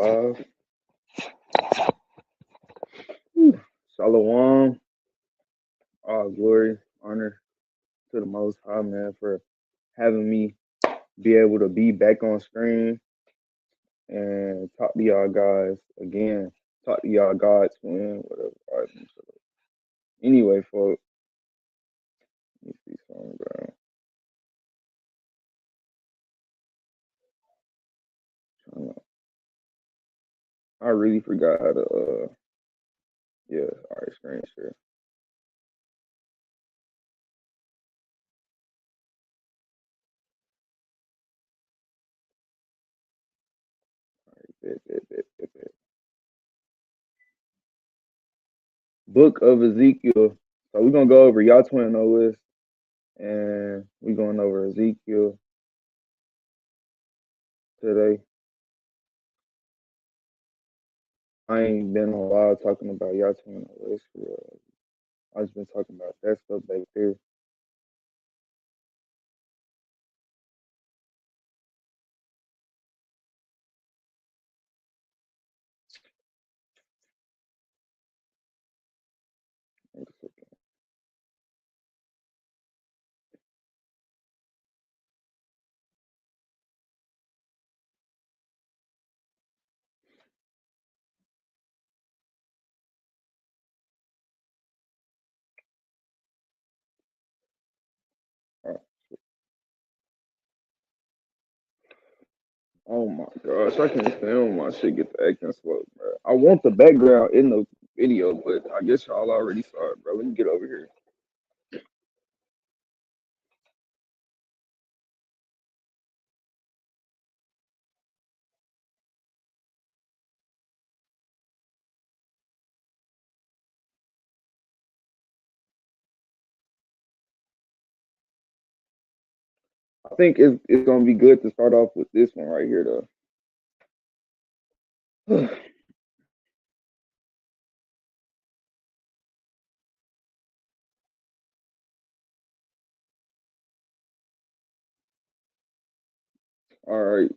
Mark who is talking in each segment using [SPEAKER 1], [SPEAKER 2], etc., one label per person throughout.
[SPEAKER 1] live. Shalom, all glory, honor to the Most High, man, for having me be able to be back on screen and talk to y'all guys again. Talk to y'all YTWN, whatever. All right, anyway, folks, let me see something, bro. I really forgot how to, yeah, all right, screen share. Bet. Book of Ezekiel. So we're gonna go over YahTwin OS and we're going over Ezekiel today. I ain't been on live talking about YahTwin OS for real. I just been talking about that stuff back there. Oh my gosh, I can't stand when my shit get to acting slow, bro. I want the background in the video, but I guess y'all already saw it, bro. Let me get over here. I think it's gonna be good to start off with this one right here, though. All right.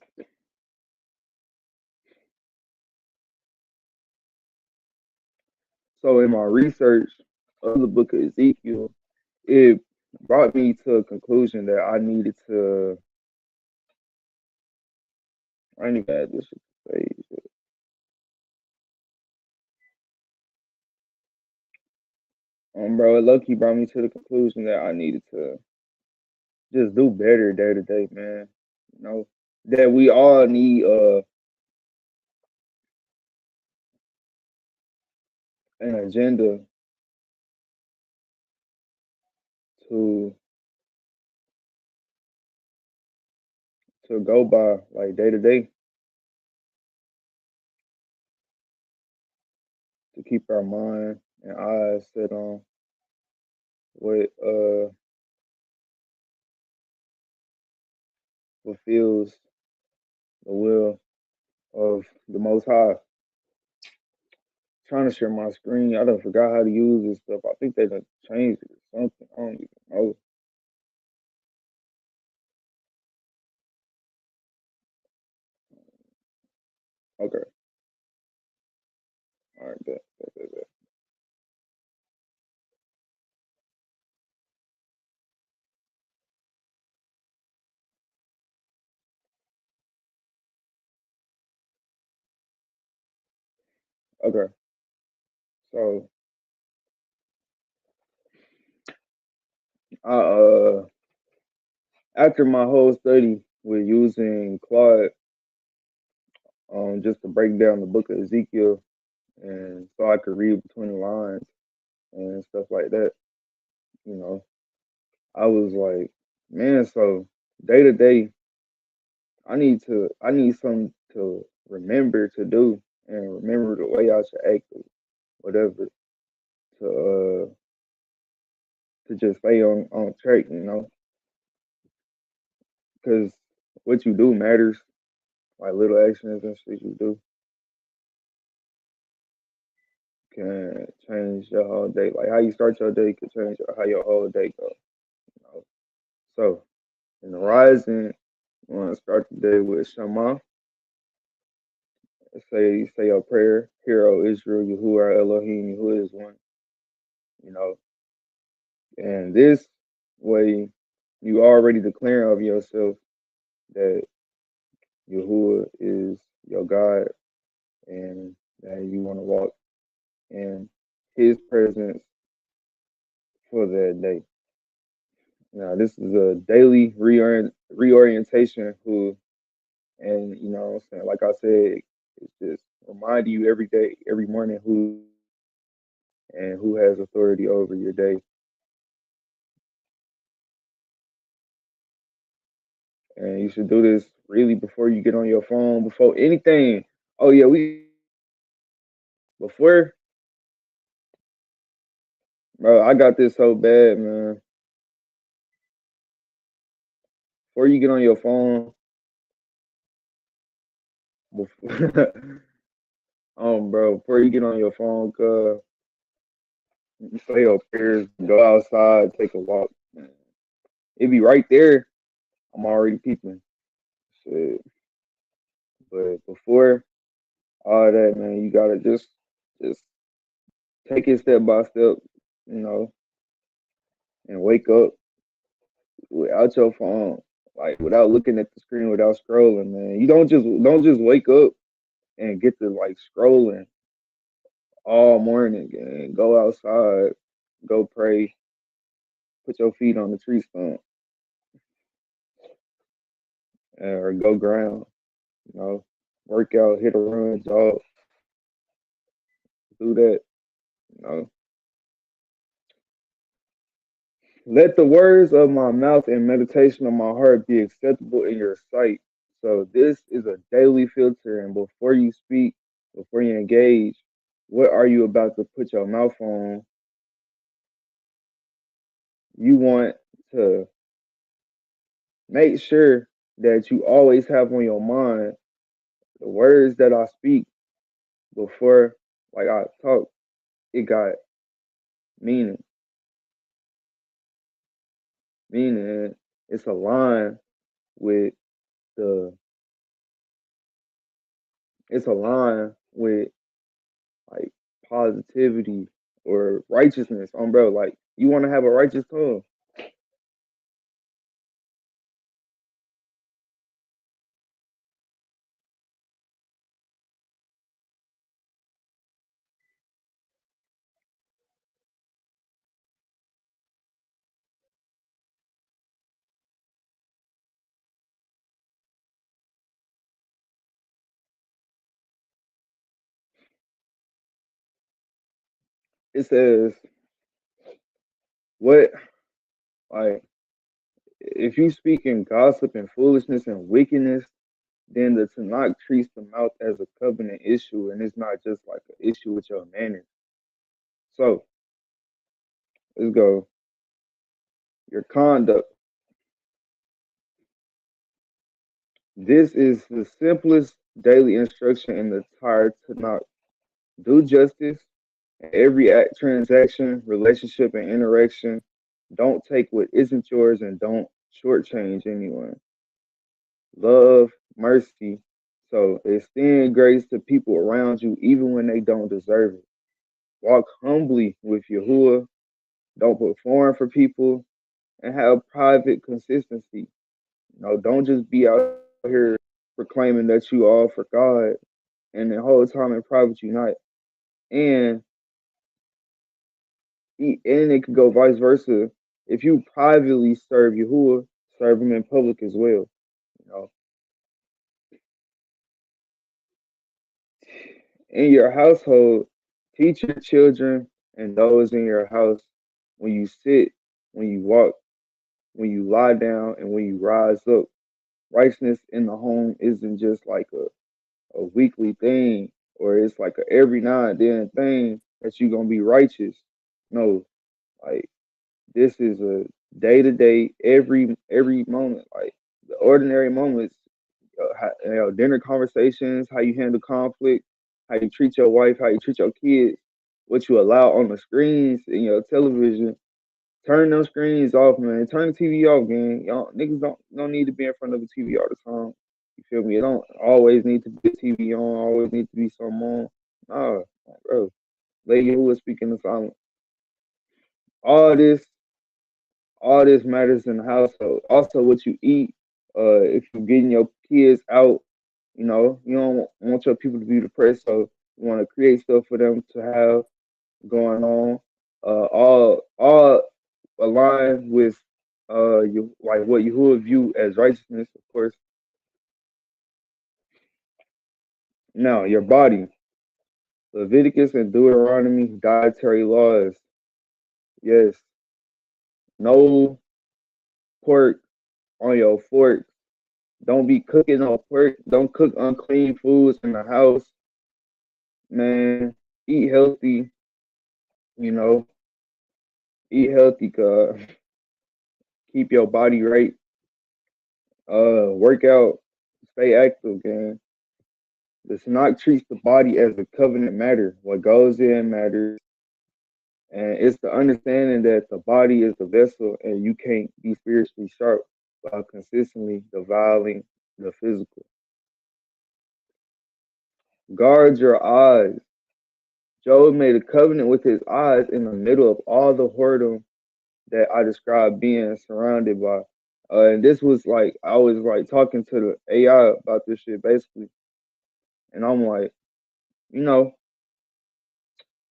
[SPEAKER 1] So in my research of the book of Ezekiel, it brought me to a conclusion that I needed to. I ain't even had this shit to say. Bro, it low-key brought me to the conclusion that I needed to just do better day to day, man. You know, that we all need an agenda to go by like day to day to keep our mind and eyes set on what fulfills the will of the Most High. Trying to share my screen. I done forgot how to use this stuff. I think they done changed it or something. I don't even know. Okay. All right. Bet. Okay. So I after my whole study with using Claude just to break down the book of Ezekiel and so I could read between the lines and stuff like that, you know, I was like, man, so day to day I need something to remember to do and remember the way I should act or whatever to just stay on track, you know, because what you do matters. Like little actions and shit you do can change your whole day. Like how you start your day can change how your whole day goes. You know? So in the rising, we want to start the day with Shema, say your prayer. Hear, O Israel, Yahuwah Elohim, Yahuwah is one. You know, and this way, you already declaring of yourself that Yahuwah is your God, and that you want to walk in His presence for that day. Now, this is a daily reorientation, who, and what I'm saying, like I said, it's just reminding you every day, every morning, who and who has authority over your day. And you should do this really before you get on your phone, before anything. Oh yeah, we before, bro. I got this so bad, man. Before you get on your phone, before, bro, before you get on your phone, you say your prayers, go outside, take a walk. Man. It be right there. I'm already peeping. Shit. But before all that, man, you gotta just take it step by step, you know, and wake up without your phone, like without looking at the screen, without scrolling, man. You don't just wake up and get to like scrolling all morning and go outside, go pray, put your feet on the tree stump, or go ground, you know, work out, hit a run, jog, do that, you know. Let the words of my mouth and meditation of my heart be acceptable in your sight. So this is a daily filter, and before you speak, before you engage, what are you about to put your mouth on? You want to make sure that you always have on your mind the words that I speak before, like I talk, it got meaning. Meaning it's aligned with the it's aligned with like positivity or righteousness, bro. Like you want to have a righteous tongue. It says what, like, if you speak in gossip and foolishness and wickedness, then the Tanakh treats the mouth as a covenant issue, and it's not just like an issue with your manners. So let's go. Your conduct. This is the simplest daily instruction in the entire Tanakh. Do justice in every act, transaction, relationship, and interaction. Don't take what isn't yours, and don't shortchange anyone. Love, mercy. So extend grace to people around you, even when they don't deserve it. Walk humbly with Yahuwah. Don't perform for people, and have private consistency. Don't just be out here proclaiming that you all for God, and the whole time in private you not. And and it could go vice versa. If you privately serve Yahuwah, serve him in public as well. You know, in your household, teach your children and those in your house, when you sit, when you walk, when you lie down, and when you rise up. Righteousness in the home isn't just like a weekly thing, or it's like a every now and then thing that you're gonna be righteous. No, like this is a day to day, every moment, like the ordinary moments, dinner conversations, how you handle conflict, how you treat your wife, how you treat your kids, what you allow on the screens in your television. Turn those screens off, man. Turn the TV off, gang. Y'all niggas don't need to be in front of the TV all the time. You feel me? It don't always need to be a TV on, always need to be something on. Nah, bro. Lady who was speaking the silence. All this, all this matters in the household. Also, what you eat. If you're getting your kids out, you don't want your people to be depressed, so you want to create stuff for them to have going on. All aligned with you like what you would view as righteousness, of course. Now, your body, Leviticus and Deuteronomy, dietary laws. Yes, no pork on your fork. Don't be cooking no pork. Don't cook unclean foods in the house, man. Eat healthy, you know. Eat healthy, cause keep your body right. Work out, stay active, man. The Tanakh treats the body as a covenant matter. What goes in matters. And it's the understanding that the body is the vessel and you can't be spiritually sharp while consistently defiling the physical. Guard your eyes. Job made a covenant with his eyes in the middle of all the whoredom that I described being surrounded by. And this was like, I was like talking to the AI about this shit basically. And I'm like, you know,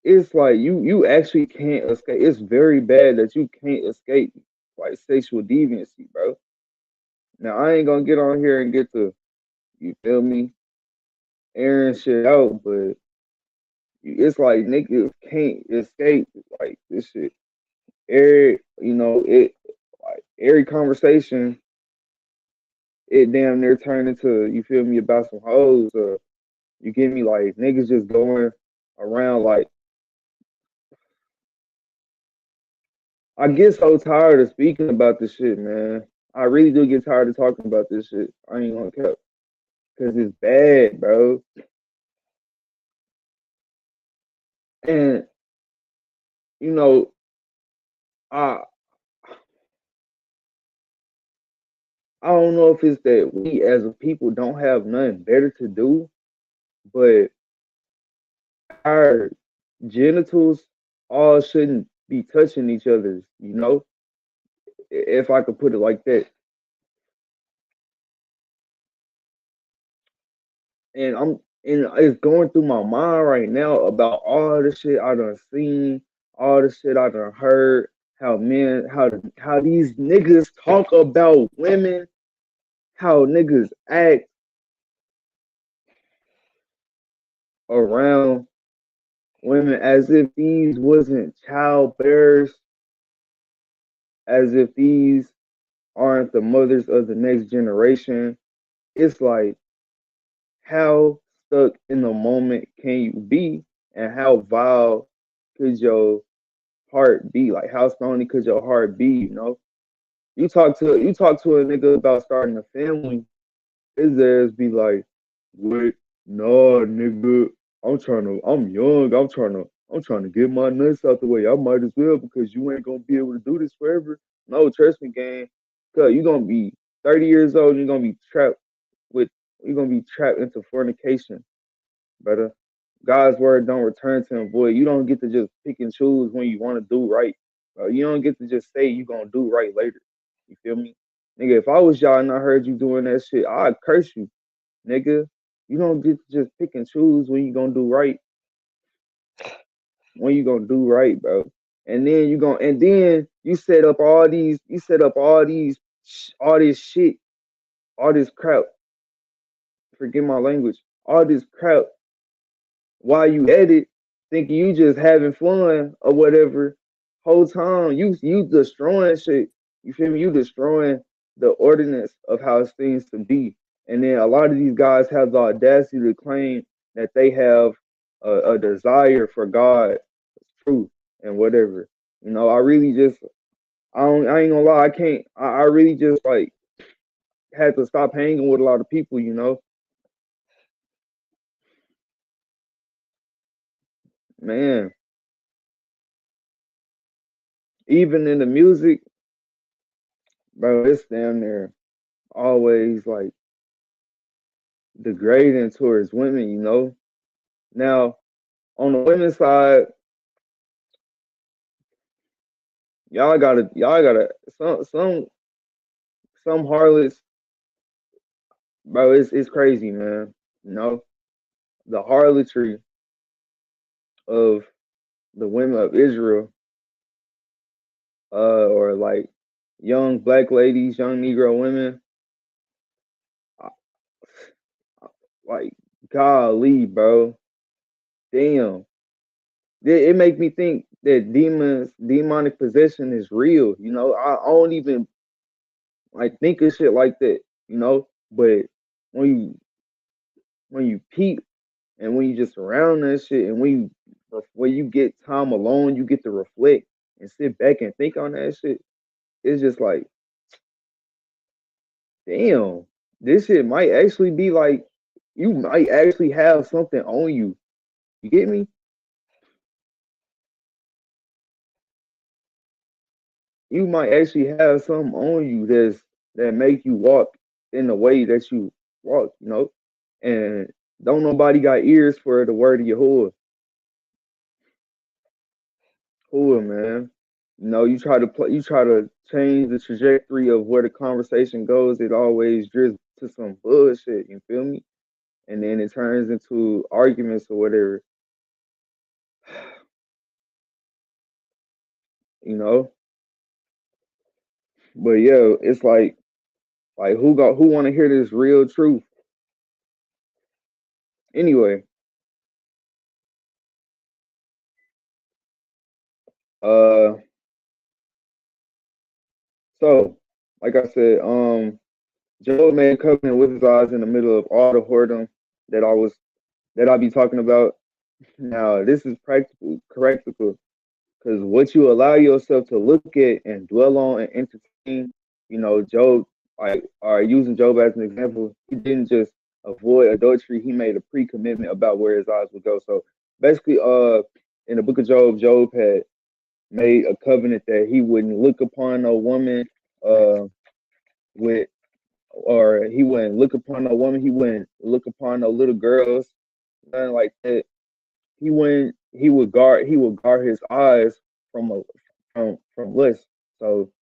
[SPEAKER 1] it's like you actually can't escape. It's very bad that you can't escape like sexual deviancy, bro. Now I ain't gonna get on here and get the, you feel me, airing shit out, but it's like niggas can't escape like this shit. It like every conversation, it damn near turned into, you feel me, about some hoes. You get me, like niggas just going around like, I get so tired of speaking about this shit, man. I really do get tired of talking about this shit. I ain't gonna cap. Cause it's bad, bro. And you know, I I don't know if it's that we as a people don't have nothing better to do, but our genitals all shouldn't be touching each other's, if I could put it like that. And it's going through my mind right now about all the shit I done seen, all the shit I done heard, how men, how these niggas talk about women, how niggas act around women as if these wasn't child bearers, as if these aren't the mothers of the next generation. It's like, how stuck in the moment can you be, and how vile could your heart be? Like, how stony could your heart be? You talk to a nigga about starting a family, his ass be like, "What? No, nigga. I'm young. I'm trying to get my nuts out the way. I might as well because you ain't gonna be able to do this forever." No, trust me, gang. Cause you gonna be 30 years old. And with. You're gonna be trapped into fornication, brother. God's word don't return to him void. You don't get to just pick and choose when you want to do right. Bro. You don't get to just say you gonna do right later. You feel me? Nigga, if I was y'all and I heard you doing that shit, I'd curse you, nigga. You don't get to just pick and choose when you gonna do right, bro. And then you set up all this shit, all this crap, forget my language, all this crap while you at it, thinking you just having fun or whatever. Whole time you destroying shit. You feel me? You destroying the ordinance of how things to be. And then a lot of these guys have the audacity to claim that they have a desire for God, truth, and whatever. I really just I ain't gonna lie. I can't. I really just like had to stop hanging with a lot of people. Man, even in the music, bro, it's damn there always like degrading towards women, you know. Now, on the women's side, y'all gotta some harlots, bro, it's crazy, man. You know, the harlotry of the women of Israel, or like young black ladies, young Negro women, uh, like golly, bro, damn, it make me think that demonic possession is real. You know, I don't even like think of shit like that. You know, but when you when you peep and when you just around that shit, and when you get time alone, you get to reflect and sit back and think on that shit. It's just like, damn, this shit might actually be like, you might actually have something on you. You get me? You might actually have something on you that make you walk in the way that you walk. You know, and don't nobody got ears for the word of Yahuwah. Cool, man. You know, you try to change the trajectory of where the conversation goes. It always drifts to some bullshit. You feel me? And then it turns into arguments or whatever. You know. But yeah, it's like who want to hear this real truth? Anyway, uh, so like I said, Job made a covenant with his eyes in the middle of all the whoredom that I was that I be talking about. Now, this is practical, because what you allow yourself to look at and dwell on and entertain, you know, Job, like, or using Job as an example, he didn't just avoid adultery; he made a pre-commitment about where his eyes would go. So basically, in the book of Job, Job had made a covenant that he wouldn't look upon a woman, uh, with, or he wouldn't look upon a woman, he wouldn't look upon no little girls, nothing like that. He would guard his eyes from from lust. So,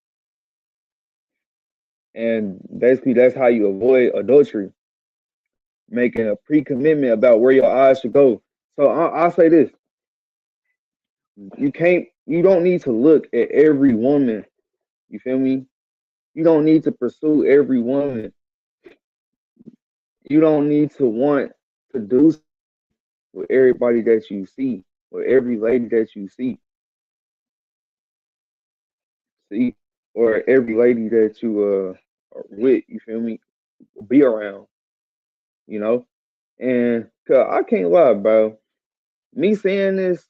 [SPEAKER 1] and basically that's how you avoid adultery, making a pre-commitment about where your eyes should go. So I'll say this: you don't need to look at every woman. You feel me? You don't need to pursue every woman. You don't need to want to do with everybody that you see, or every lady that you see, or every lady that you are with. You feel me? Be around. You know, and cause I can't lie, bro. Me saying this,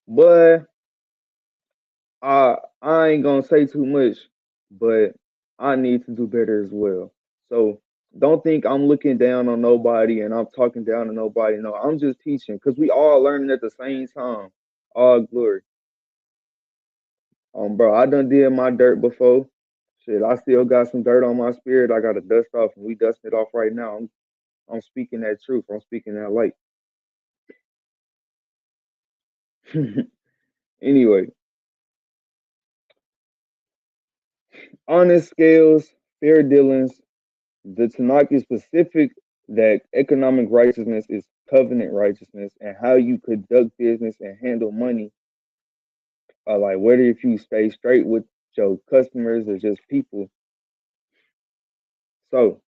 [SPEAKER 1] but I ain't gonna say too much, but I need to do better as well. So don't think I'm looking down on nobody and I'm talking down to nobody. No, I'm just teaching because we all learning at the same time. All glory. Bro, I done did my dirt before. Shit, I still got some dirt on my spirit. I got to dust off, and we dusting it off right now. I'm speaking that truth. I'm speaking that light. Anyway, honest scales, fair dealings. The Tanakh is specific that economic righteousness is covenant righteousness, and how you conduct business and handle money. Like whether if you stay straight with your customers or just people. So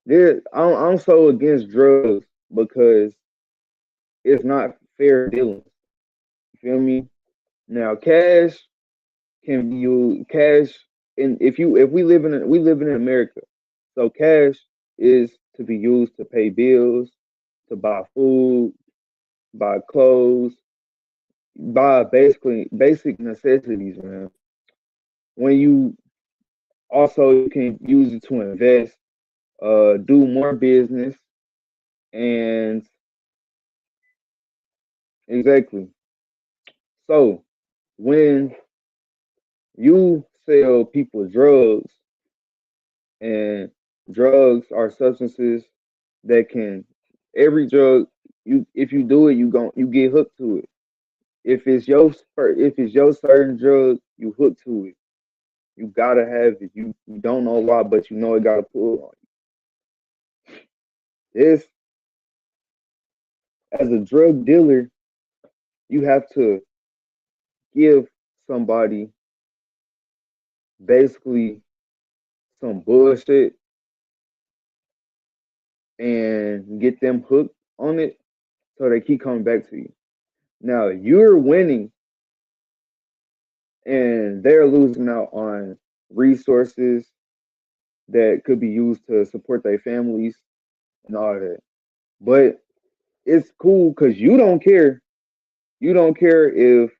[SPEAKER 1] I'm so against drugs because it's not fair dealing. You feel me? Now, cash can be used. Cash, and if we living in America, so cash is to be used to pay bills, to buy food, buy clothes, buy basically basic necessities, man. When you also you can use it to invest, do more business, and exactly. So when you sell people drugs and Drugs are substances that can every drug you if you do it you get hooked to it. If it's your certain drug, you hook to it. You gotta have it. You don't know why, but you know it gotta pull on you. This as a drug dealer, you have to give somebody basically some bullshit and get them hooked on it so they keep coming back to you. Now you're winning and they're losing out on resources that could be used to support their families and all that. But it's cool because you don't care. You don't care if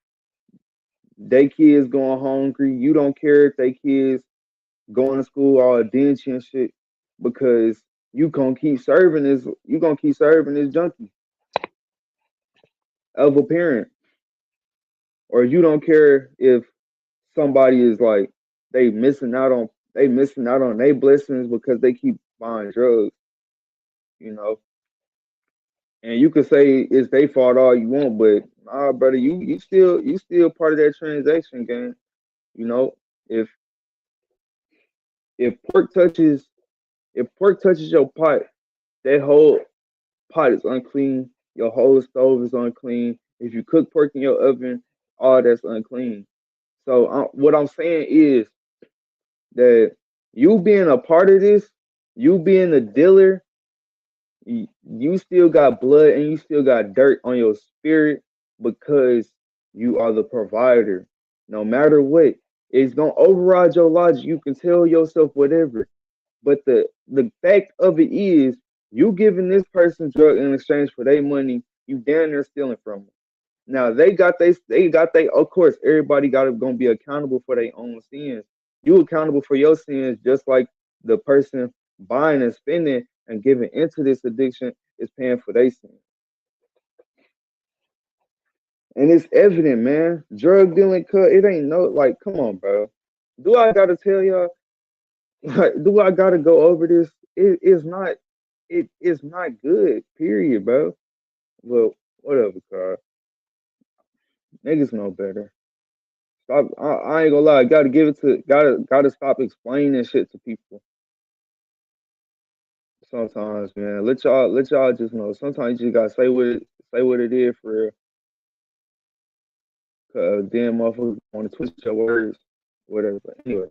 [SPEAKER 1] they kids going hungry. You don't care if they kids going to school all dingy and shit because you gonna keep serving this junkie of a parent. Or you don't care if somebody is like they missing out on their blessings because they keep buying drugs, you know. And you could say it's their fault all you want, but nah, brother, you still part of that transaction game. You know, if if pork touches if pork touches your pot, that whole pot is unclean. Your whole stove is unclean. If you cook pork in your oven, all that's unclean. So what I'm saying is that you being a part of this, you being the dealer, you still got blood and you still got dirt on your spirit because you are the provider. No matter what, it's gonna override your logic. You can tell yourself whatever, but the fact of it is, you giving this person drug in exchange for their money. You damn near stealing from them. Now they got they of course everybody gonna be accountable for their own sins. You accountable for your sins just like the person buying and spending and giving into this addiction is paying for their sins. And it's evident, man. Drug dealing cut, it ain't no like, come on, bro. Do I gotta tell y'all? Like, do I gotta go over this? It is not good, period, bro. Well, whatever, car. Niggas know better. Stop. I ain't gonna lie. Gotta give it to. Gotta stop explaining shit to people. Sometimes, man. Let y'all just know. Sometimes you just gotta say what it is for real. Cause damn motherfuckers want to twist your words, whatever. But anyway,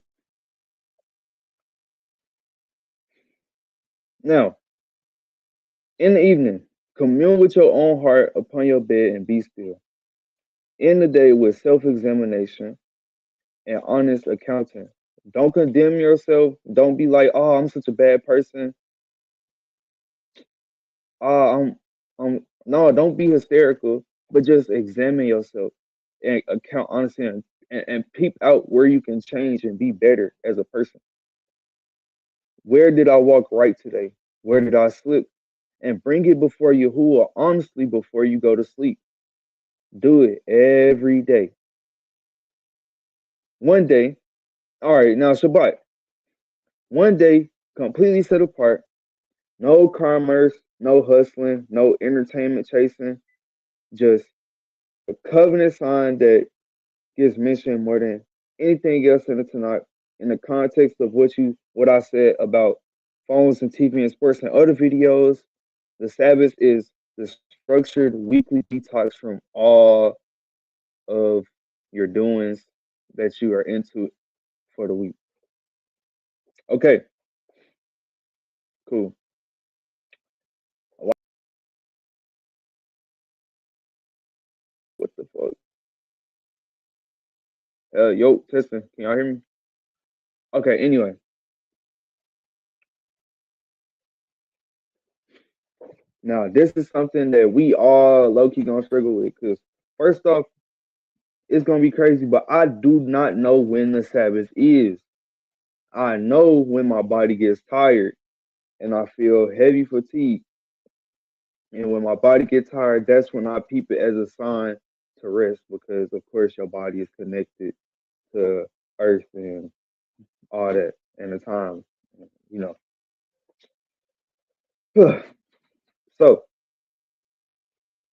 [SPEAKER 1] now in the evening, commune with your own heart upon your bed and be still. End the day with self-examination and honest accounting. Don't condemn yourself. Don't be like, oh, I'm such a bad person. No, don't be hysterical, but just examine yourself and account honestly and peep out where you can change and be better as a person. Where did I walk right today? Where did I slip? And bring it before Yahuwah honestly before you go to sleep. Do it every day. One day, all right, now Shabbat. One day, completely set apart. No commerce, no hustling, no entertainment chasing. Just a covenant sign that gets mentioned more than anything else in the Tanakh in the context of what I said about phones and TV and sports and other videos. The Sabbath is the structured weekly detox from all of your doings that you are into for the week. Okay, cool. What the fuck? Yo, testing. Can y'all hear me? Okay. Anyway, now this is something that we all low key gonna struggle with because first off, it's gonna be crazy, but I do not know when the Sabbath is. I know when my body gets tired and I feel heavy fatigue. And when my body gets tired, that's when I peep it as a sign to rest because of course your body is connected to earth and all that and the time, you know. So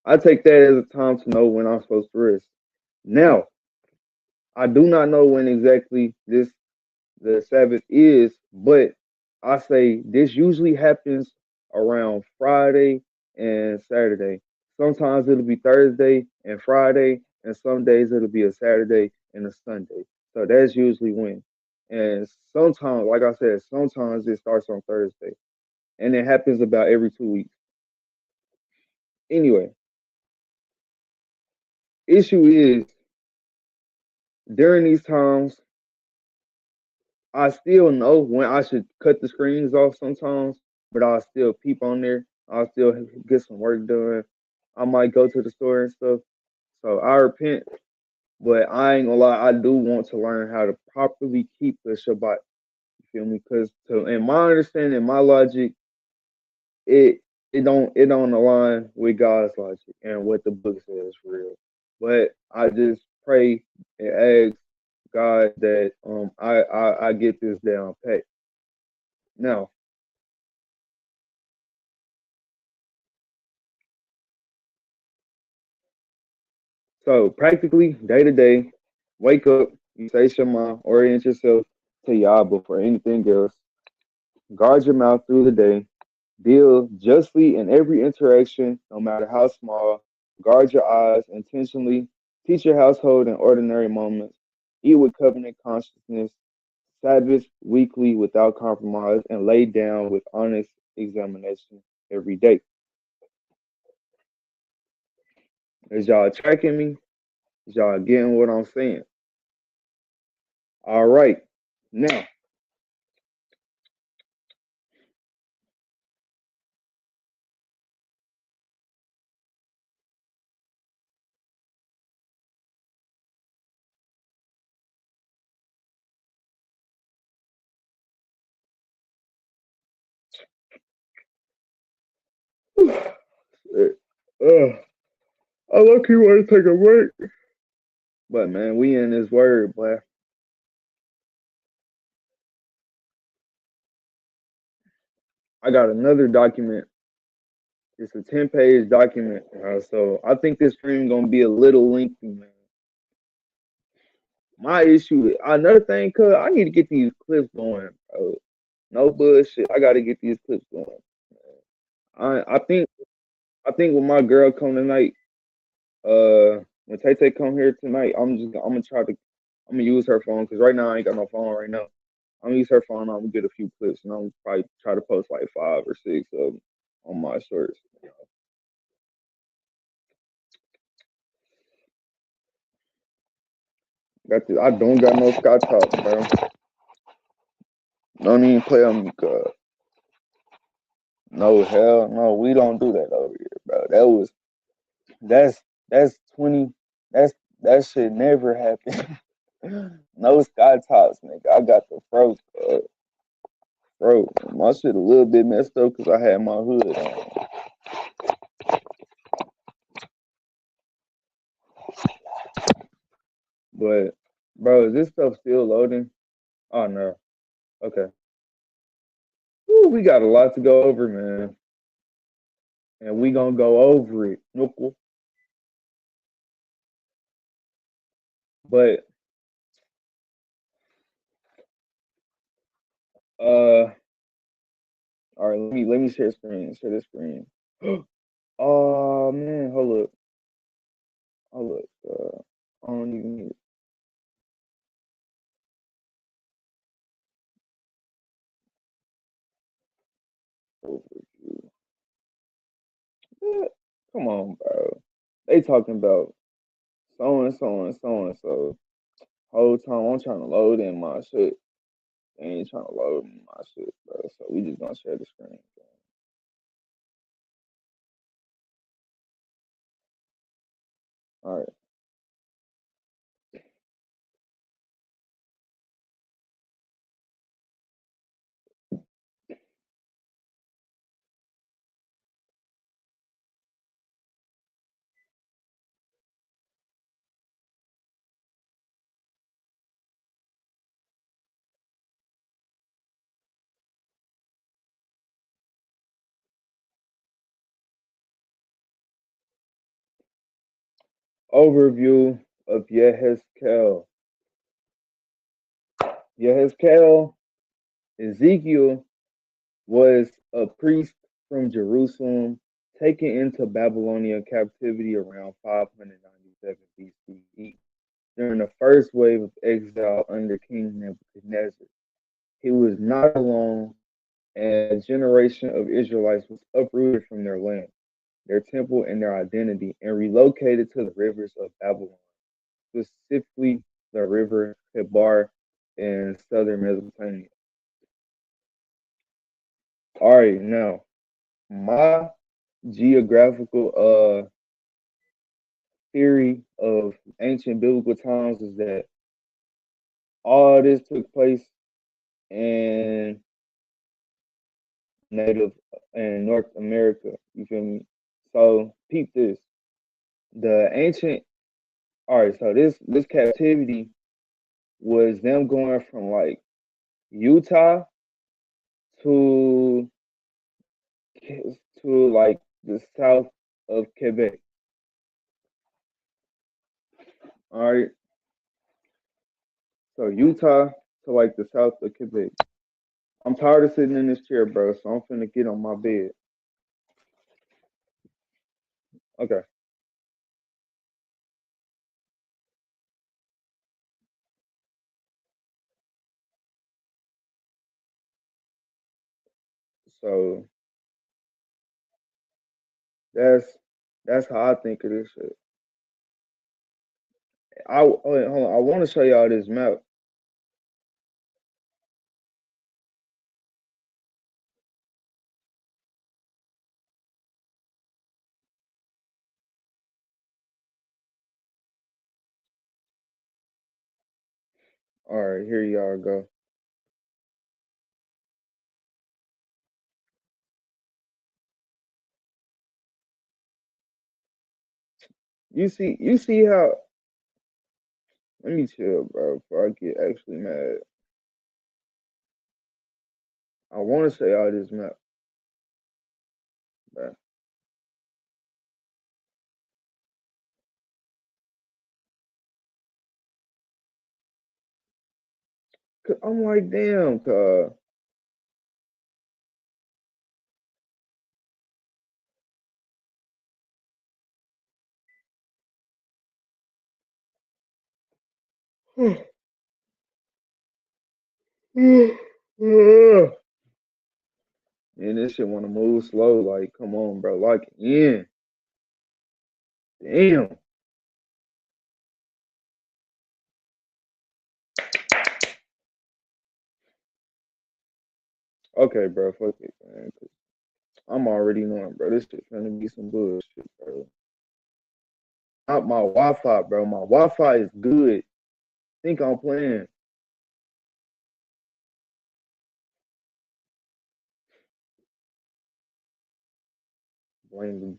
[SPEAKER 1] I take that as a time to know when I'm supposed to rest. Now, I do not know when exactly the Sabbath is, but I say this usually happens around Friday and Saturday. Sometimes it'll be Thursday and Friday, and some days it'll be a Saturday and a Sunday. So that's usually when. And sometimes, like I said, sometimes it starts on Thursday, and it happens about every 2 weeks. Anyway, issue is during these times, I still know when I should cut the screens off sometimes, but I'll still peep on there. I'll still get some work done. I might go to the store and stuff. So I repent, but I ain't gonna lie, I do want to learn how to properly keep the Shabbat. You feel me? Because in my understanding, my logic, it it don't align with God's logic and what the book says for real. But I just pray and ask God that I get this down pat. Now, so practically day to day, wake up, you say Shema, orient yourself to Yah before anything else. Guard your mouth through the day. Deal justly in every interaction, no matter how small. Guard your eyes intentionally. Teach your household in ordinary moments. Eat with covenant consciousness. Sabbath weekly without compromise, and lay down with honest examination every day. Is y'all tracking me? Is y'all getting what I'm saying? All right. Now, I look you want to take a break. But man, we in this word, boy. I got another document. It's a 10-page document. So I think this stream gonna be a little lengthy, man. My issue, another thing, cause I need to get these clips going, bro. No bullshit. I gotta get these clips going. I think when my girl come tonight, when Tay Tay come here tonight, I'm gonna use her phone because right now I ain't got no phone right now. I'm gonna use her phone. I'm gonna get a few clips and I'm gonna probably try to post like 5 or 6 of them on my shorts. Got this. I don't got no Scott top, bro. Don't even play on me, cuz. No, hell no. We don't do that over here, bro. That's 20. That's that shit never happened. No Scott tops, nigga. I got the fro, bro. My shit a little bit messed up because I had my hood on. But bro, is this stuff still loading? Oh no. Okay. Woo, we got a lot to go over, man. And we gonna go over it. But all right, let me share screen. Share the screen. Oh man, hold up. Hold up. I don't even need overview. What? Come on, bro. They talking about so and so and so and so. Whole time I'm trying to load in my shit. They ain't trying to load in my shit, bro. So we just gonna share the screen. All right. overview of Yehezkel. Yehezkel, Ezekiel was a priest from Jerusalem taken into Babylonian captivity around 597 BCE during the first wave of exile under King Nebuchadnezzar. He was not alone, and a generation of Israelites was uprooted from their land, their temple, and their identity, and relocated to the rivers of Babylon, specifically the river Hebar in southern Mesopotamia. All right, now my geographical theory of ancient biblical times is that all this took place in Native and North America. You feel me? So peep this. The ancient all right, so this captivity was them going from like Utah to like the south of Quebec. All right. So Utah to like the south of Quebec. I'm tired of sitting in this chair, bro, so I'm finna get on my bed. Okay. So that's that's how I think of this shit. Hold on. I want to show y'all this map. All right, here y'all go. You see how? Let me chill, bro, before I get actually mad. I want to show y'all this map, bro. I'm like, damn, cuz. And this shit want to move slow. Like, come on, bro. Lock it in. Damn. Okay, bro. Fuck it, man. I'm already knowing, bro. This shit gonna be some bullshit, bro. Not my Wi-Fi, bro. My Wi-Fi is good. Think I'm playing. Blame me.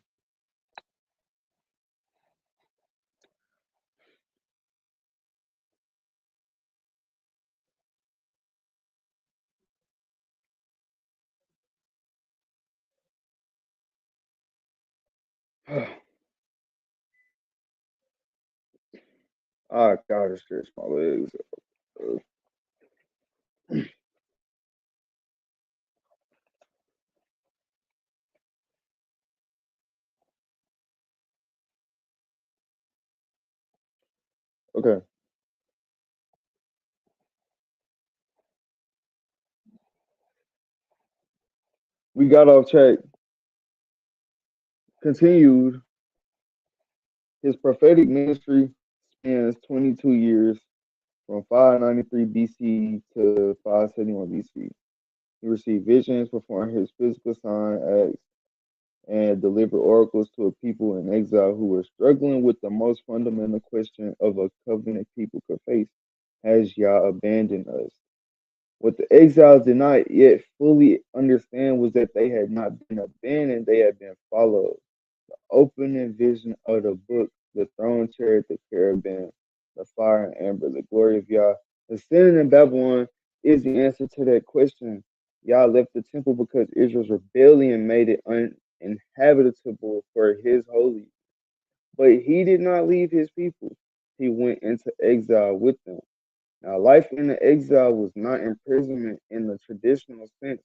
[SPEAKER 1] I gotta stretch my legs. Okay. We got off track. Continued. His prophetic ministry spans 22 years from 593 BC to 571 BC. He received visions, performed his physical sign acts, and delivered oracles to a people in exile who were struggling with the most fundamental question of a covenant people could face. Has Yah abandoned us? What the exiles did not yet fully understand was that they had not been abandoned, they had been followed. The opening vision of the book, the throne chariot, the cherubim, the fire and amber, the glory of Yah. Ascending in Babylon is the answer to that question. Yah left the temple because Israel's rebellion made it uninhabitable for his holy. But he did not leave his people. He went into exile with them. Now, life in the exile was not imprisonment in the traditional sense.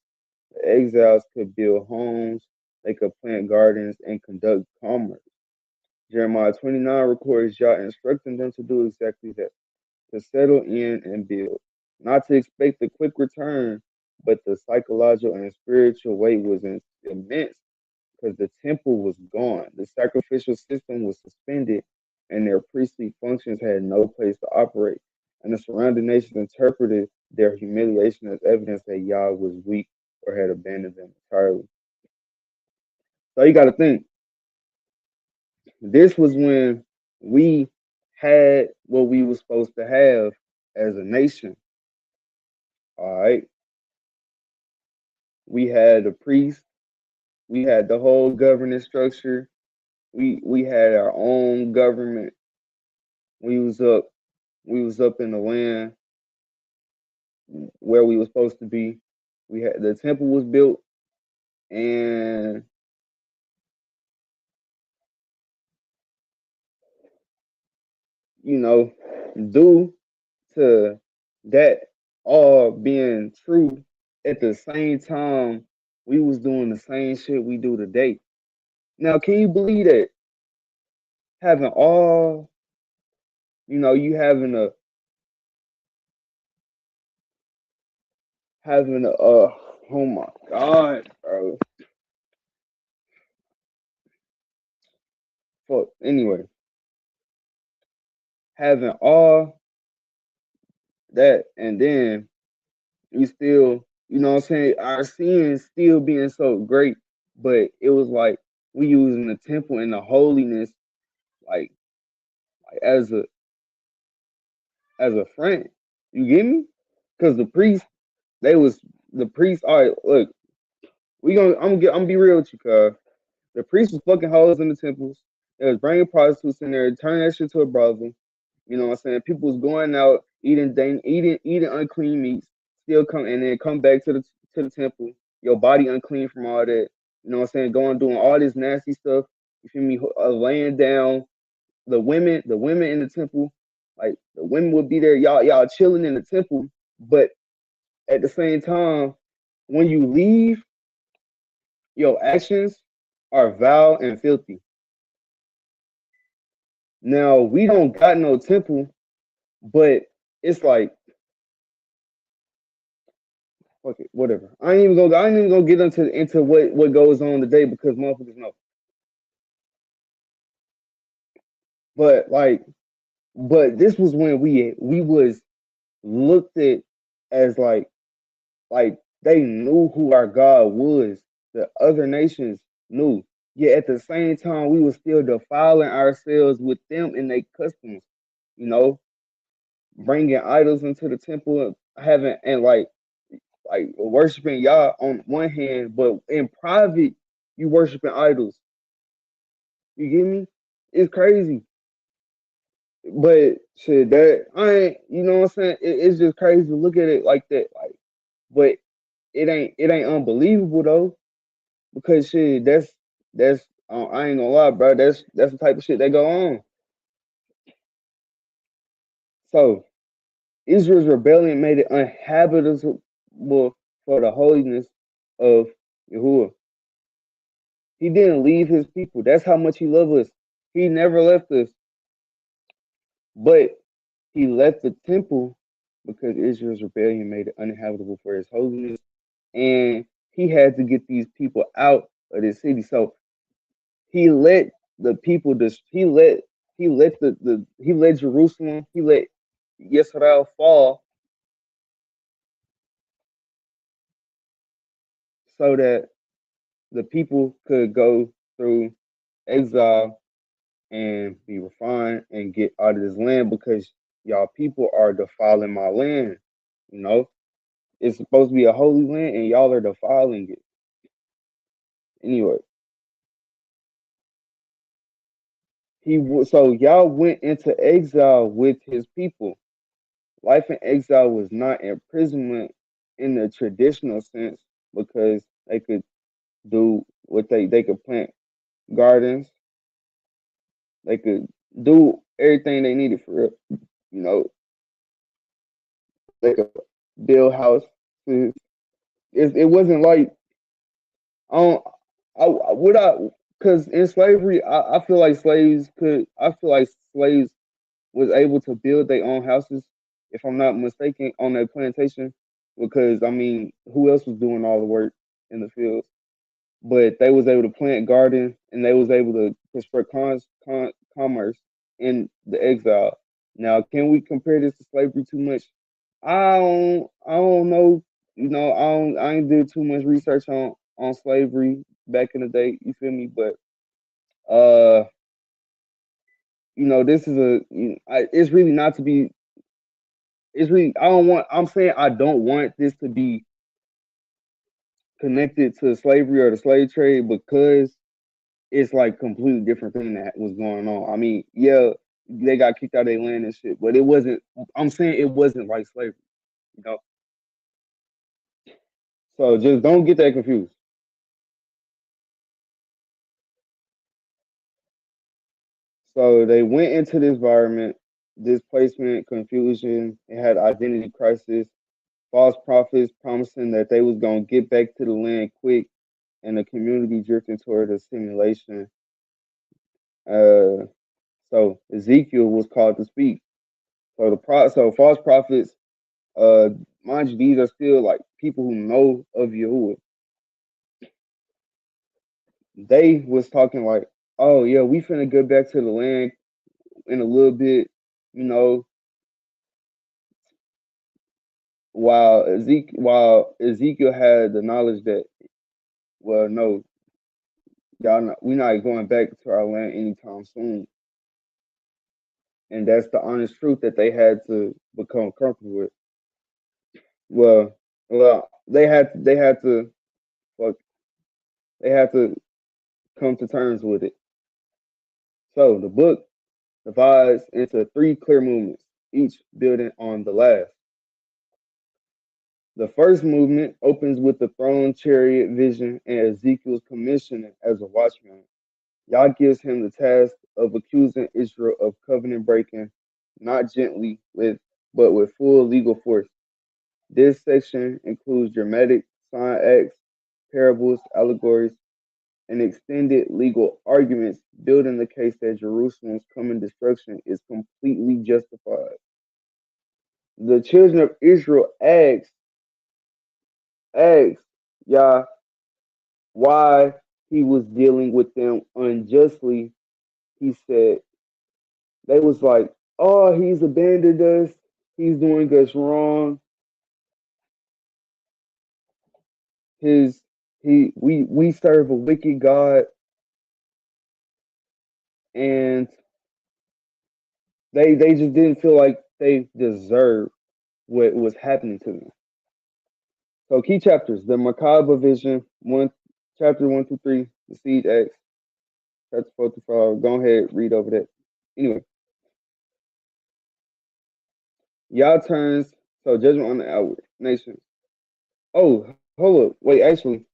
[SPEAKER 1] The exiles could build homes, they could plant gardens, and conduct commerce. Jeremiah 29 records Yah instructing them to do exactly that, to settle in and build. Not to expect a quick return, but the psychological and spiritual weight was immense because the temple was gone. The sacrificial system was suspended, and their priestly functions had no place to operate. And the surrounding nations interpreted their humiliation as evidence that Yah was weak or had abandoned them entirely. So you got to think, this was when we had what we were supposed to have as a nation. All right. We had a priest, we had the whole governance structure, we had our own government. We was up in the land where we were supposed to be. We had the temple was built, and you know, due to that all being true, at the same time, we was doing the same shit we do today. Now, can you believe that? Having all, you having a oh my god, bro. Fuck. Anyway, having all that, and then we still, what I'm saying, our sins still being so great, but it was like we using the temple and the holiness like, as a front. You get me? Because the priests. All right, look, I'm gonna be real with you, cuz the priests was fucking hoes in the temples. They was bringing prostitutes in there, turning that shit to a brothel. You know what I'm saying? People was going out eating unclean meats, still come and then come back to the temple. Your body unclean from all that. You know what I'm saying? Going doing all this nasty stuff. You feel me? Laying down. The women in the temple, like the women would be there. Y'all chilling in the temple, but at the same time, when you leave, your actions are vile and filthy. Now we don't got no temple, but it's like, okay, whatever. I ain't even gonna get into what goes on today because motherfuckers know. But this was when we was looked at as like they knew who our God was. The other nations knew. Yet at the same time, we were still defiling ourselves with them and their customs. You know, bringing idols into the temple, having and like worshiping Yah on one hand, but in private, you worshiping idols. You get me? It's crazy. But shit, that I ain't, you know what I'm saying? It's just crazy to look at it like that. Like, but it ain't unbelievable though, because shit, that's I ain't gonna lie, bro. That's the type of shit that go on. So Israel's rebellion made it uninhabitable for the holiness of Yahuwah. He didn't leave his people. That's how much he loved us. He never left us, but he left the temple because Israel's rebellion made it uninhabitable for his holiness, and he had to get these people out of the city. So he let the people. He let Jerusalem. He let Yisrael fall so that the people could go through exile and be refined and get out of this land because y'all people are defiling my land. You know, it's supposed to be a holy land and y'all are defiling it. Anyway, so y'all went into exile with his people. Life in exile was not imprisonment in the traditional sense because they could do what they could plant gardens, They could do everything they needed for real. You know, they could build houses. It wasn't like I don't. I would I because in slavery, I feel like slaves could. I feel like slaves was able to build their own houses, if I'm not mistaken, on that plantation. Because I mean, who else was doing all the work in the fields? But they was able to plant gardens and they was able to construct commerce in the exile. Now, can we compare this to slavery too much? I don't know. You know, I ain't did too much research on slavery back in the day. You feel me? But uh, this is it's really not to be. It's really I don't want. I'm saying I don't want this to be connected to slavery or the slave trade because it's like completely different thing that was going on. I mean, yeah, they got kicked out of their land and shit, but it wasn't. I'm saying it wasn't like slavery, you know. So just don't get that confused. So they went into this environment, displacement, confusion. It had identity crisis, false prophets promising that they was gonna get back to the land quick, and the community drifting toward assimilation. Uh, so Ezekiel was called to speak. So false prophets. Uh, Mind you, these are still like people who know of Yahuwah. They was talking like, "Oh yeah, we finna get back to the land in a little bit," you know. While Ezekiel had the knowledge that, well, no, we not going back to our land anytime soon, and that's the honest truth that they had to become comfortable with. Well, they had to fuck, they had to come to terms with it. So the book divides into three clear movements, each building on the last. The first movement opens with the throne chariot vision and Ezekiel's commissioning as a watchman. Yah gives him the task of accusing Israel of covenant breaking, not gently but with full legal force. This section includes dramatic sign acts, parables, allegories, and extended legal arguments, building the case that Jerusalem's coming destruction is completely justified. The children of Israel asked Yah why he was dealing with them unjustly. He said they was like, "Oh, he's abandoned us. He's doing us wrong. His we serve a wicked God," and they just didn't feel like they deserved what was happening to them. So key chapters: the Macabre vision, chapter 1 through 3, the Siege Acts, chapter 4 through 5. Go ahead, read over that. Anyway, Yah turns, so judgment on the outward nation. Oh, hold up. Wait, actually,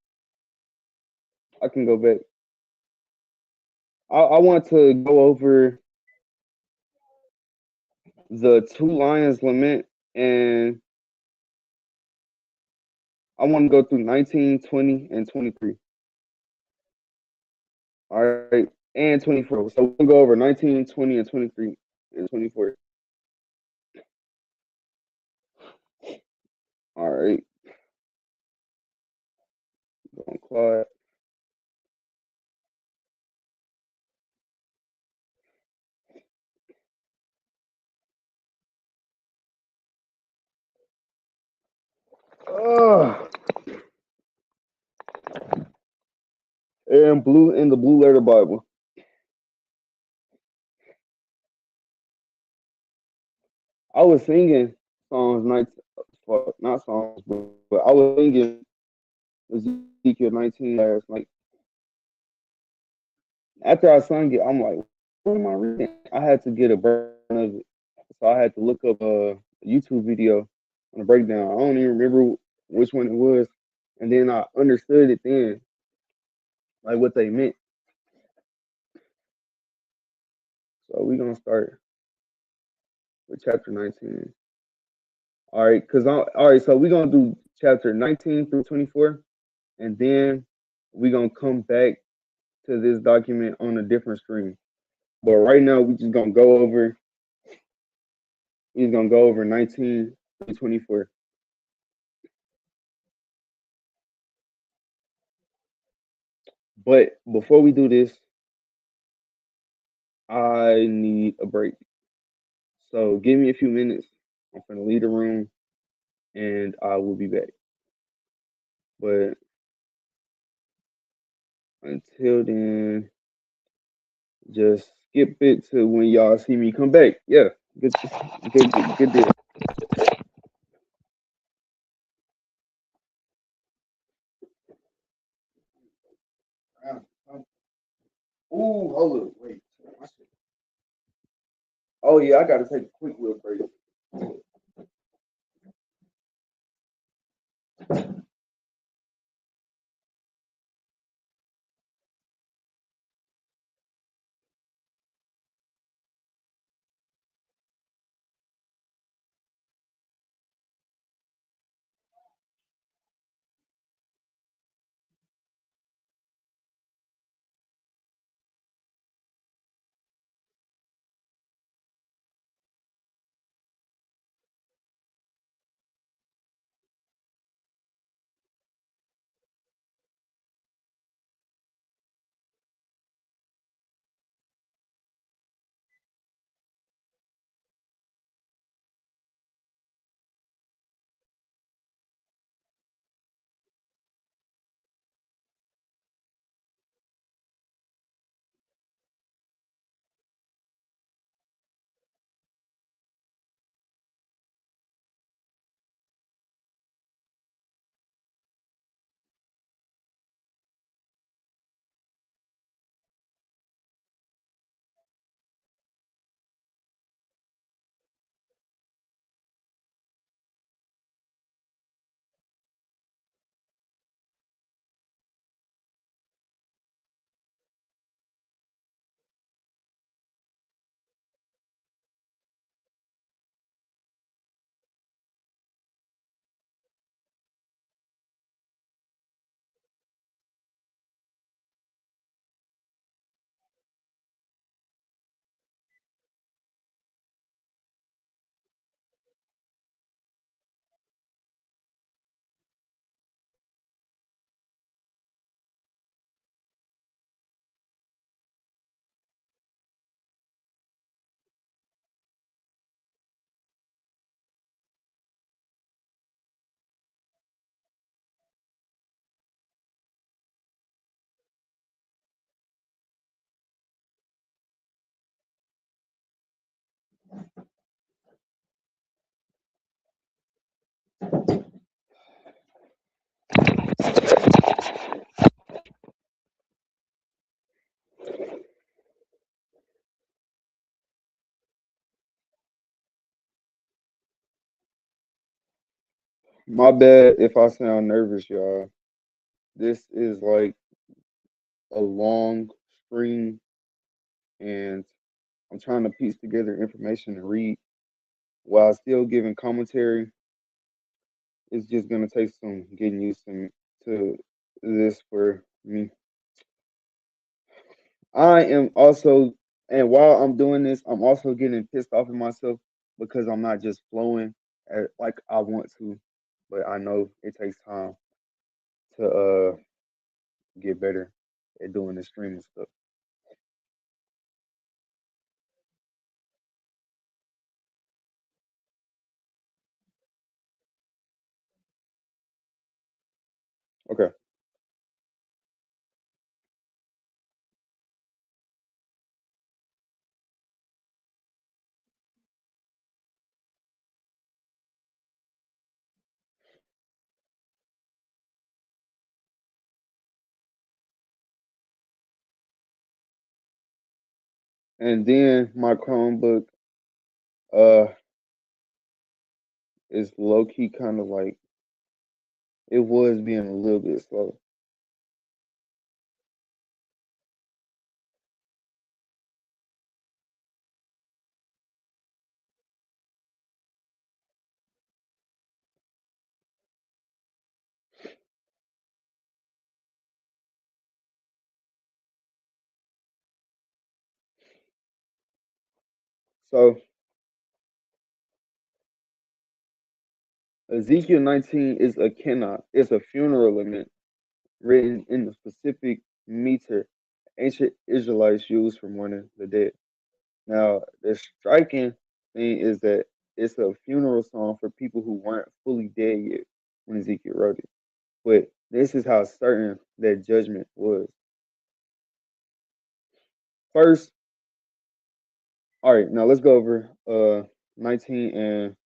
[SPEAKER 1] I can go back. I want to go over the two lions lament, and I want to go through 19, 20, and 23. All right, and 24. So we'll go over 19, 20, and 23, and 24. All right, go on Claude. Oh, and blue in the Blue Letter Bible. I was singing songs, not songs, but I was singing Ezekiel 19 last night. After I sung it, I'm like, what am I reading? I had to get a breakdown of it. So I had to look up a YouTube video on a breakdown. I don't even remember which one it was. And then I understood it then, like what they meant. So we're gonna start with chapter 19. All right, so we're gonna do chapter 19 through 24, and then we're gonna come back to this document on a different screen. But right now we're gonna go over 19 through 24. But before we do this, I need a break. So give me a few minutes. I'm gonna leave the room and I will be back. But until then, just skip it to when y'all see me come back. Yeah, good deal. Ooh, hold up, wait. Oh yeah, I gotta take a quick little break. My bad if I sound nervous, y'all. This is like a long screen and I'm trying to piece together information to read while still giving commentary. It's just gonna take some getting used to this for me. I am also, and while I'm doing this, I'm also getting pissed off at myself because I'm not just flowing like I want to, but I know it takes time to get better at doing the streaming stuff. Okay. And then my Chromebook uh is low key kind of like it was being a little bit slow. So Ezekiel 19 is a kena. It's a funeral lament written in the specific meter ancient Israelites used for mourning the dead. Now, the striking thing is that it's a funeral song for people who weren't fully dead yet when Ezekiel wrote it. But this is how certain that judgment was. First, all right, now let's go over 19 and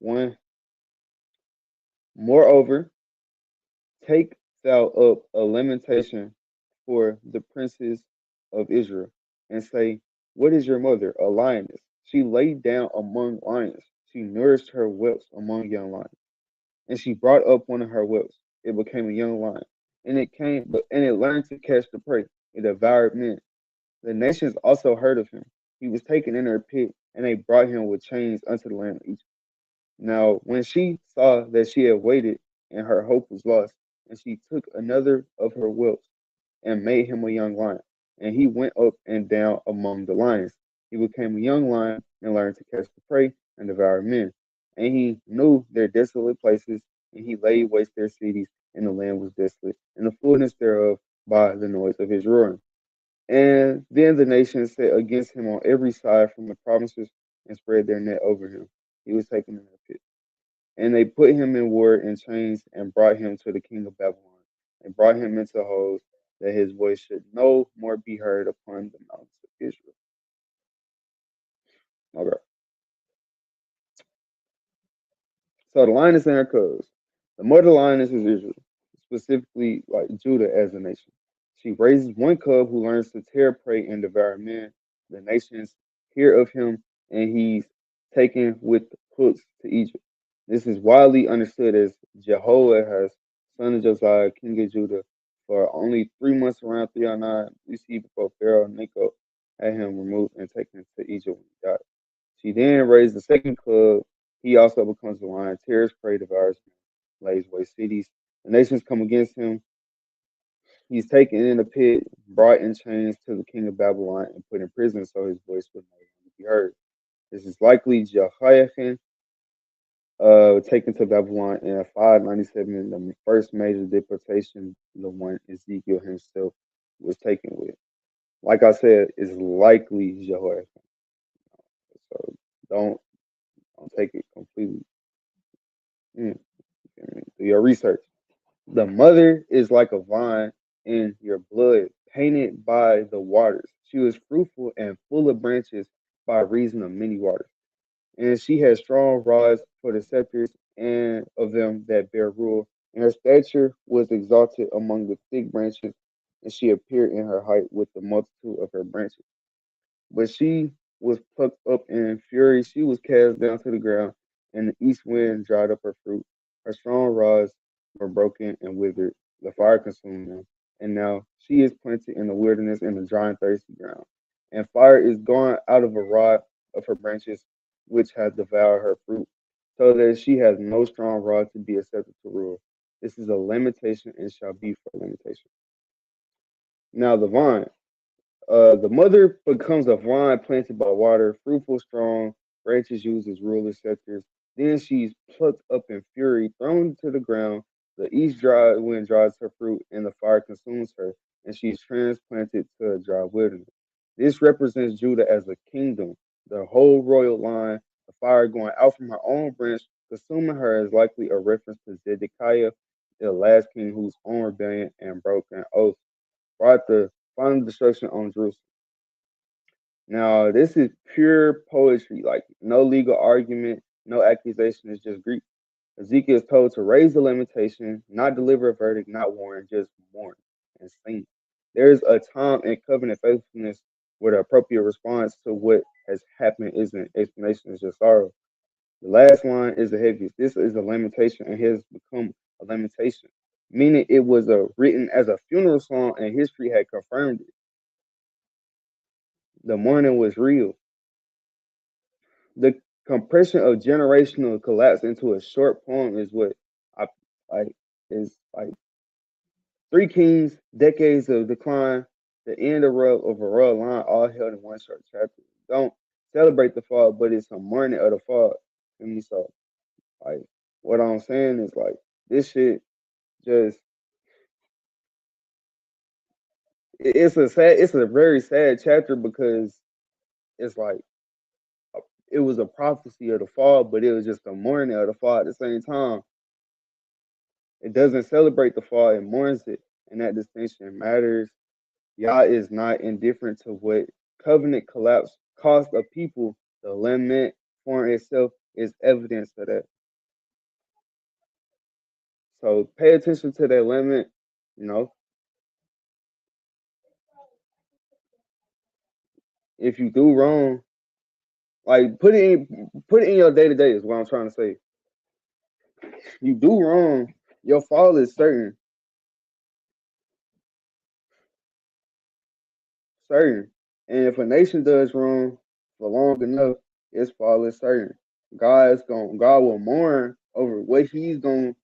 [SPEAKER 1] 1. Moreover, take thou up a lamentation for the princes of Israel, and say, what is your mother? A lioness. She lay down among lions. She nourished her whelps among young lions. And she brought up one of her whelps. It became a young lion. And it learned to catch the prey. It devoured men. The nations also heard of him. He was taken in her pit, and they brought him with chains unto the land of Egypt. Now, when she saw that she had waited and her hope was lost, and she took another of her whelps and made him a young lion, and he went up and down among the lions. He became a young lion and learned to catch the prey and devour men. And he knew their desolate places, and he laid waste their cities, and the land was desolate, and the fullness thereof by the noise of his roaring. And then the nations set against him on every side from the provinces and spread their net over him. He was taken in a pit. And they put him in war in chains and brought him to the king of Babylon and brought him into holes that his voice should no more be heard upon the mountains of Israel. Okay. So the lioness and her cubs. The mother lioness is Israel, specifically like Judah as a nation. She raises one cub who learns to tear prey and devour men. The nations hear of him, and he's taken with hooks to Egypt. This is widely understood as Jehoahaz, son of Josiah, king of Judah, for only 3 months around 309 BC before Pharaoh Necho had him removed and taken to Egypt when he died. She then raised the second cub. He also becomes the lion, tears prey, devours, lays waste cities. The nations come against him. He's taken in a pit, brought in chains to the king of Babylon, and put in prison so his voice would no longer be heard. This is likely Jehoiachin, taken to Babylon in 597, the first major deportation, the one Ezekiel himself was taken with. Like I said, it's likely Jehoiachin. So don't take it completely. Mm, do your research. The mother is like a vine in your blood, painted by the waters. She was fruitful and full of branches by reason of many waters. And she had strong rods for the scepters and of them that bear rule. And her stature was exalted among the thick branches, and she appeared in her height with the multitude of her branches. But she was plucked up in fury. She was cast down to the ground, and the east wind dried up her fruit. Her strong rods were broken and withered. The fire consumed them. And now she is planted in the wilderness in the dry and thirsty ground. And fire is gone out of a rod of her branches, which has devoured her fruit, so that she has no strong rod to be accepted to rule. This is a lamentation and shall be for a lamentation. Now the vine. The mother becomes a vine planted by water, fruitful, strong, branches used as ruler scepters. Then she's plucked up in fury, thrown to the ground. The east dry wind dries her fruit, and the fire consumes her, and she's transplanted to a dry wilderness. This represents Judah as a kingdom, the whole royal line. The fire going out from her own branch, consuming her is likely a reference to Zedekiah, the last king whose own rebellion and broken oath brought the final destruction on Jerusalem. Now, this is pure poetry, like no legal argument, no accusation. It's just Greek. Ezekiel is told to raise the lamentation, not deliver a verdict, not warn, just mourn and sing. There's a time in covenant faithfulness where the appropriate response to what has happened isn't explanation, it's just sorrow. The last line is the heaviest. This is a lamentation and has become a lamentation, meaning it was written as a funeral song and history had confirmed it. The mourning was real. The compression of generational collapse into a short poem is what I like is like three kings, decades of decline, the end of a royal line, all held in one short chapter. Don't celebrate the fall, but it's a mourning of the fall. And so, like, what I'm saying is like this shit just it's a very sad chapter because it's like it was a prophecy of the fall, but it was just a mourning of the fall at the same time. It doesn't celebrate the fall, it mourns it, and that distinction matters. Yah is not indifferent to what covenant collapse cost a people. The lament form itself is evidence of that. So pay attention to that lament, you know. If you do wrong, like put it in your day to day is what I'm trying to say. You do wrong, your fall is certain. Certain. And if a nation does wrong for long enough, its fall is certain. God will mourn over what he's gonna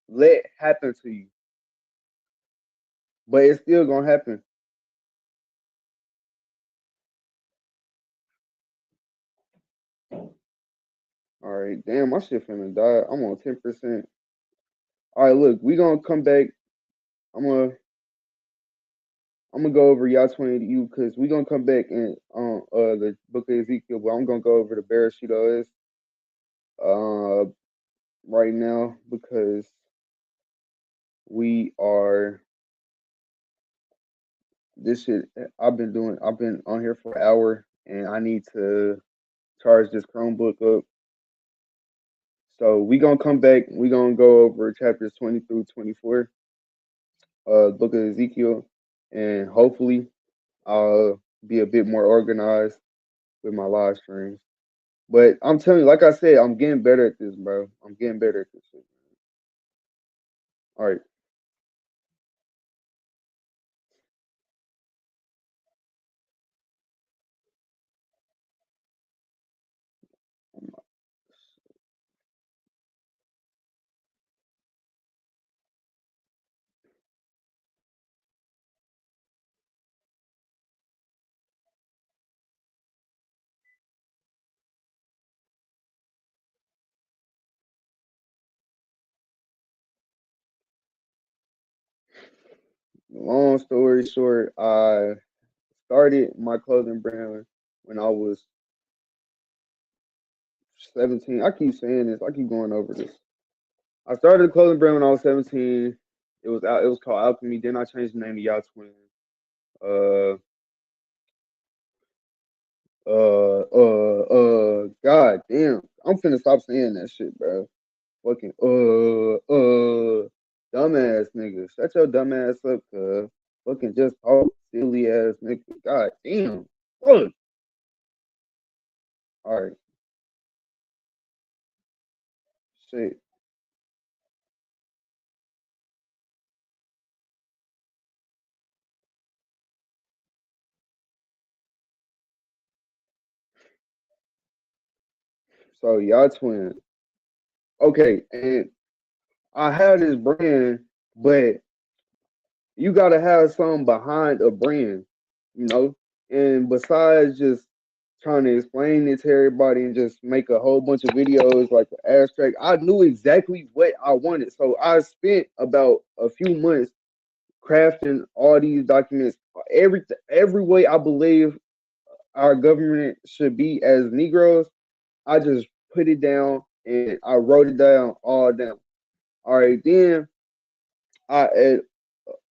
[SPEAKER 1] let happen to you. But it's still gonna happen. All right, damn, my shit finna die. I'm on 10%. All right, look, we gonna come back. I'm gonna I'm gonna go over YahTWin to you because we gonna come back in the book of Ezekiel, but I'm gonna go over the Bereshit OS right now because we are this shit. I've been on here for an hour and I need to charge this Chromebook up. So we gonna come back. We gonna go over chapters 20 through 24, book of Ezekiel, and hopefully I'll be a bit more organized with my live streams. But I'm telling you, like I said, I'm getting better at this, bro. I'm getting better at this shit. All right. Long story short, I started my clothing brand when I was 17. I keep saying this. I keep going over this. I started a clothing brand when I was 17. It was called Alchemy. Then I changed the name to YahTWin. Uh, God damn. I'm finna stop saying that shit, bro. Fucking, dumbass nigga. Shut your dumb ass up, cuz. Fucking just talk, silly ass nigga. God damn. Fuck. All right. Shit. So, YahTWin. Okay, and I had this brand, but you gotta have something behind a brand, you know? And besides just trying to explain it to everybody and just make a whole bunch of videos like the abstract, I knew exactly what I wanted. So I spent about a few months crafting all these documents, every way I believe our government should be as Negroes. I just put it down and I wrote it down all down. All right, then I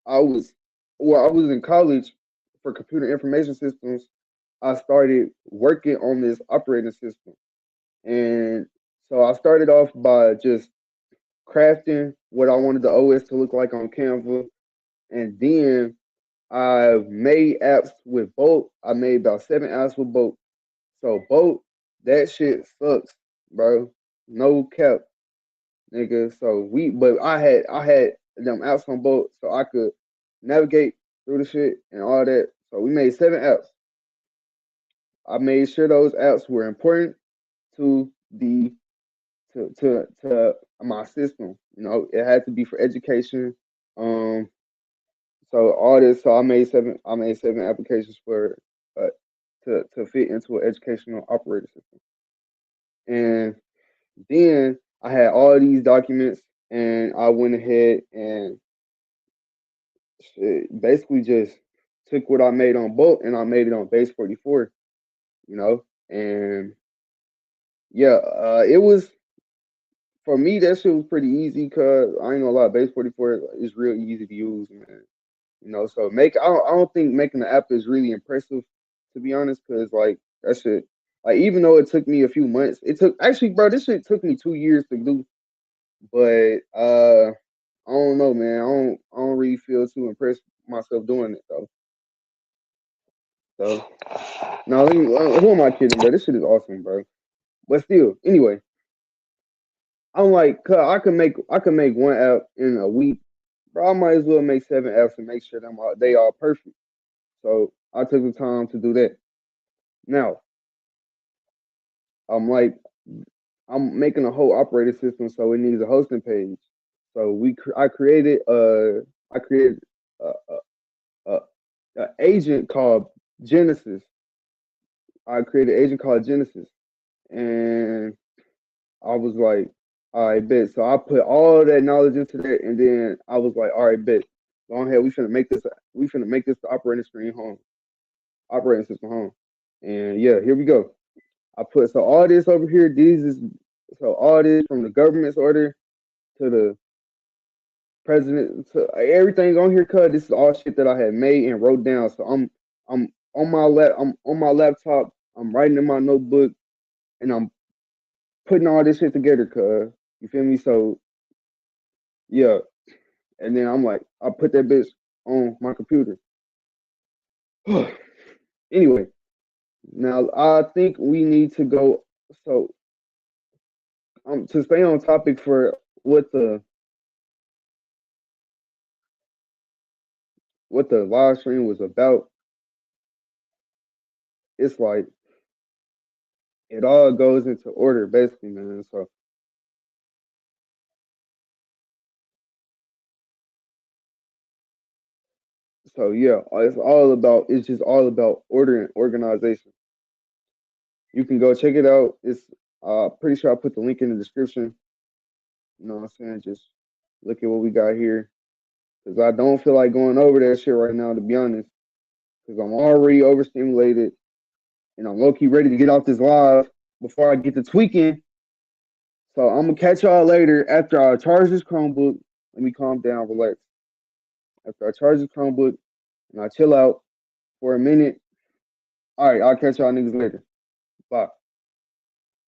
[SPEAKER 1] I was I was in college for computer information systems. I started working on this operating system. And so I started off by just crafting what I wanted the OS to look like on Canva. And then I made apps with Bolt. I made about 7 apps with Bolt. So Bolt, that shit sucks, bro. No cap, nigga. But I had them apps on Bolt so I could navigate through the shit and all that. So we made 7 apps. I made sure those apps were important to the to my system. You know, it had to be for education. So all this. So I made 7. I made 7 applications for to fit into an educational operating system. And then I had all these documents, and I went ahead and basically just took what I made on Bolt and I made it on Base 44, you know. And yeah, it was for me that shit was pretty easy because I ain't gonna lie, Base 44 is real easy to use, man. You know, so I don't think making the app is really impressive, to be honest, because like that shit, like even though it took me a few months, it took actually, bro, this shit took me 2 years to do, but I don't know, man. I don't really feel too impressed with myself doing it though. So now, who am I kidding, bro? This shit is awesome, bro. But still, anyway, I'm like, I can make one app in a week, bro. I might as well make 7 apps and make sure they all perfect. So I took the time to do that. Now I'm like, I'm making a whole operating system, so it needs a hosting page. So I created a, a, a agent called Genesis. I created an agent called Genesis, and I was like, all right, bet. So I put all that knowledge into that, and then I was like, all right, bet. Go ahead, we finna make this. We finna make this the operating system home. And yeah, here we go. I put so all this over here. So all this from the government's order to the president to everything on here. Cause this is all shit that I had made and wrote down. So I'm on my laptop. I'm writing in my notebook, and I'm putting all this shit together. Cause you feel me? So yeah, and then I'm like, I put that bitch on my computer. Anyway, now I think we need to go. So to stay on topic for what the what the live stream was about, it's like it all goes into order, basically, man. So yeah, it's just all about order and organization. You can go check it out. It's pretty sure I put the link in the description. You know what I'm saying? Just look at what we got here. Cause I don't feel like going over that shit right now, to be honest. Cause I'm already overstimulated and I'm low key ready to get off this live before I get to tweaking. So I'm gonna catch y'all later after I charge this Chromebook. Let me calm down, relax. After I charge this Chromebook and I chill out for a minute. All right, I'll catch y'all niggas later. Bye.